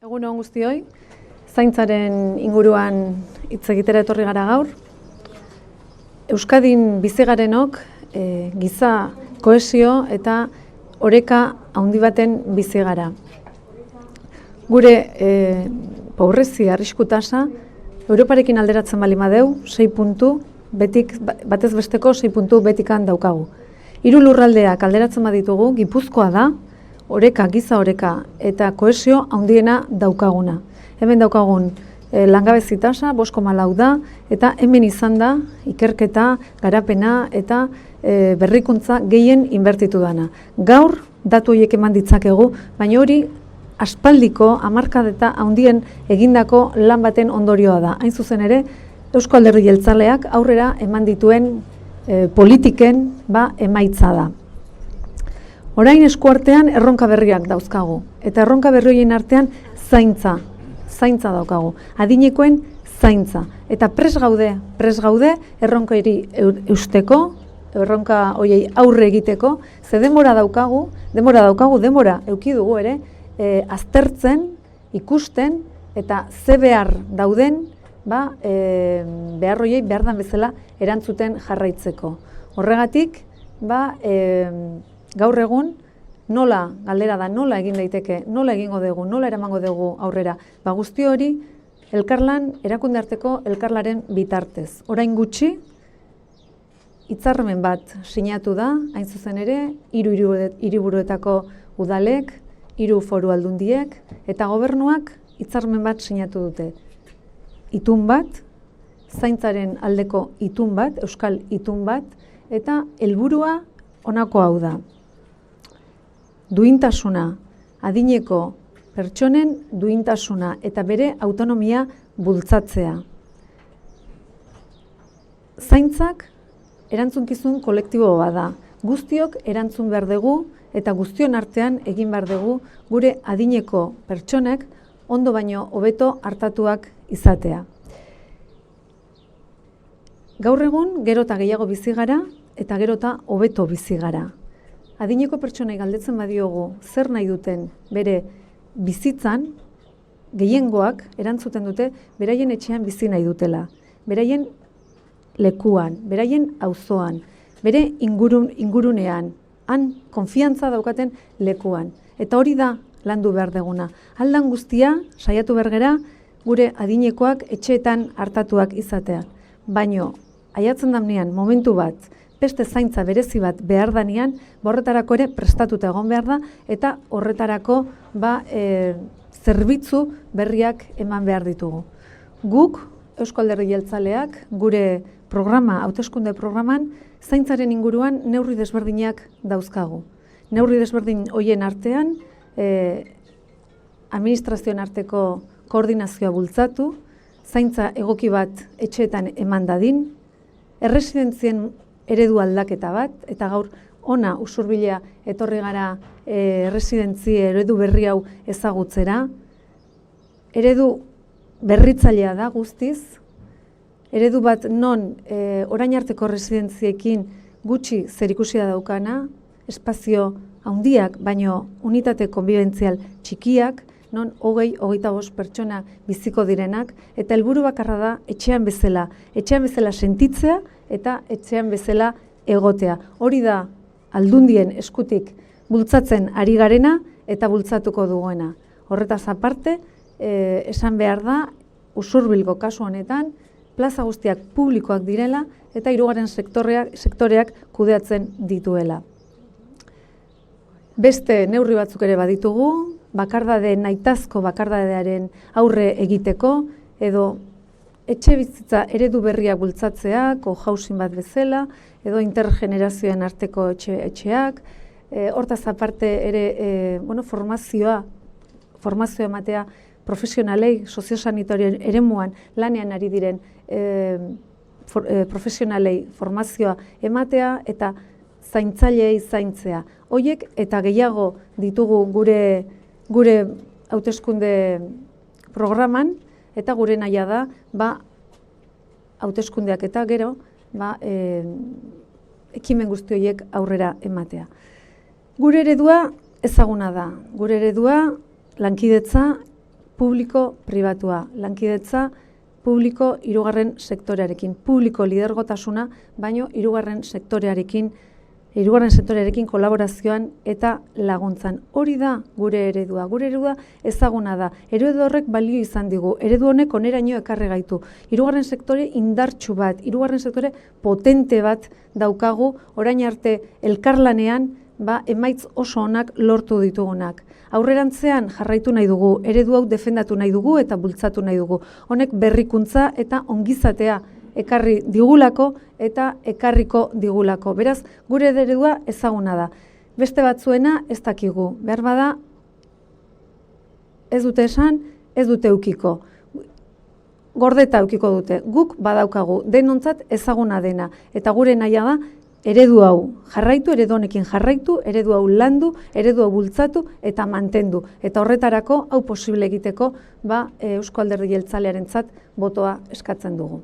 Egun on guztioi, zaintzaren inguruan hitz egitera etorri gara gaur. Euskadin bizi garenok giza kohesio eta oreka handi baten bizi gara. Gure pobrezia arrisku tasa Europarekin alderatzen bali madeu, 6 puntu, batez besteko 6 puntu betikan daukagu. 3 lurraldeak alderatzen baditugu, Gipuzkoa da, oreka, giza oreka eta kohesio handiena daukaguna. Hemen daukagun langabezi tasa 5,4 da eta hemen izan da ikerketa, garapena eta berrikuntza gehien inbertitu dana. Gaur datu horiek eman ditzakegu, baina hori aspaldiko hamarkadeta handien egindako lan baten ondorioa da. Hain zuzen ere, Eusko Alderdi Jeltzaleak aurrera eman dituen politiken emaitza da. Orain eskuartean erronka berriak dauzkagu, eta erronka berrioien artean zaintza daukagu, adinekoen zaintza. Eta pres gaude erronka hiri eusteko, erronka horiei aurre egiteko, ze denbora eduki dugu ere, aztertzen, ikusten, eta ze behar dauden, behar horiei behar dan bezala erantzuten jarraitzeko. Horregatik, gaur egun, galdera da, nola egin daiteke, nola egingo dugu, nola eramango dugu aurrera. Guzti hori, elkarlan, erakunde arteko elkarlaren bitartez. Orain gutxi, hitzarmen bat sinatu da, hain zuzen ere, 3 hiriburuetako udalek, 3 foru aldundiek, eta gobernuak hitzarmen bat sinatu dute. Itun bat, zaintzaren aldeko itun bat, euskal itun bat, eta helburua honako hau da. Duintasuna, adineko pertsonen duintasuna eta bere autonomia bultzatzea. Zaintzak erantzunkizun kolektibo bat da. Guztiok erantzun behar dugu eta guztion artean egin behar dugu gure adineko pertsonek ondo baino hobeto hartatuak izatea. Gaur egun gero eta gehiago bizi gara eta gero eta hobeto bizi gara. Adineko pertsonei galdetzen badiogu zer nahi duten bere bizitzan, gehiengoak erantzuten dute beraien etxean bizi nahi dutela, beraien lekuan, beraien auzoan, bere ingurunean, han konfiantza daukaten lekuan. Eta hori da landu behar deguna. Aldan guztia, saiatu bergera, gure adinekoak etxeetan hartatuak izatea. Baino, aiatzen damnean, momentu bat, beste zaintza berezi bat behar danean, horretarako ere prestatuta egon behar da, eta horretarako zerbitzu berriak eman behar ditugu. Guk, Eusko Alderdi Jeltzaleak, gure programa, hauteskunde programan, zaintzaren inguruan neurri desberdinak dauzkagu. Neurri desberdin horien artean, administrazioen arteko koordinazioa bultzatu, zaintza egoki bat etxeetan eman dadin, erresidentzien eredu aldaketa bat, eta gaur ona usurbilea etorri gara erresidentzi eredu berri hau ezagutzera. Eredu berritzailea da guztiz, eredu bat non orain arteko erresidentziekin gutxi zerikusia daukana, espazio handiak, baino unitate konbibentzial txikiak, non 20-25 pertsona biziko direnak, eta helburu bakarra da etxean bezala sentitzea eta etxean bezala egotea. Hori da aldundien eskutik bultzatzen ari garena eta bultzatuko duguena. Horretaz aparte, esan behar da, Usurbilgo kasu honetan, plaza guztiak publikoak direla eta 3. sektoreak kudeatzen dituela. Beste neurri batzuk ere baditugu, nahitazko bakardadearen aurre egiteko, edo etxe bizitza eredu berriak bultzatzea, co-housing bat bezala, edo intergenerazioen arteko etxeak, hortaz aparte ere formazioa ematea profesionalei, soziosanitarioen eremuan lanean ari diren profesionalei formazioa ematea eta zaintzaileei zaintzea. Hoiek eta gehiago ditugu gure hauteskunde programan, eta gure nahia da, hauteskundeak eta gero, ekimen guzti horiek aurrera ematea. Gure eredua ezaguna da. Gure eredua lankidetza, publiko-pribatua, lankidetza publiko hirugarren sektorearekin, publiko lidergotasuna, baino hirugarren sektorearekin kolaborazioan eta laguntzan. Hori da gure eredua. Gure eredua ezaguna da. Eredu horrek balio izan digu. Eredu honek oneraino ekarri gaitu. Hirugarren sektore indartsu bat, hirugarren sektore potente bat daukagu, orain arte elkarlanean emaitz oso onak lortu ditugunak. Aurrerantzean jarraitu nahi dugu, eredu hau defendatu nahi dugu eta bultzatu nahi dugu. Honek berrikuntza eta ongizatea ekarri digulako eta ekarriko digulako. Beraz, gure eredua ezaguna da. Beste batzuena ez dakigu. Behar bada, ez dute esan, ez dute eukiko. Gordeta eukiko dute. Guk badaukagu, denontzat ezaguna dena. Eta gure nahia da, eredu hau jarraitu, eredu honekin jarraitu, eredu hau landu, eredu hau bultzatu eta mantendu. Eta horretarako, hau posible egiteko, Euzko Alderdi Jeltzalearentzat botoa eskatzen dugu.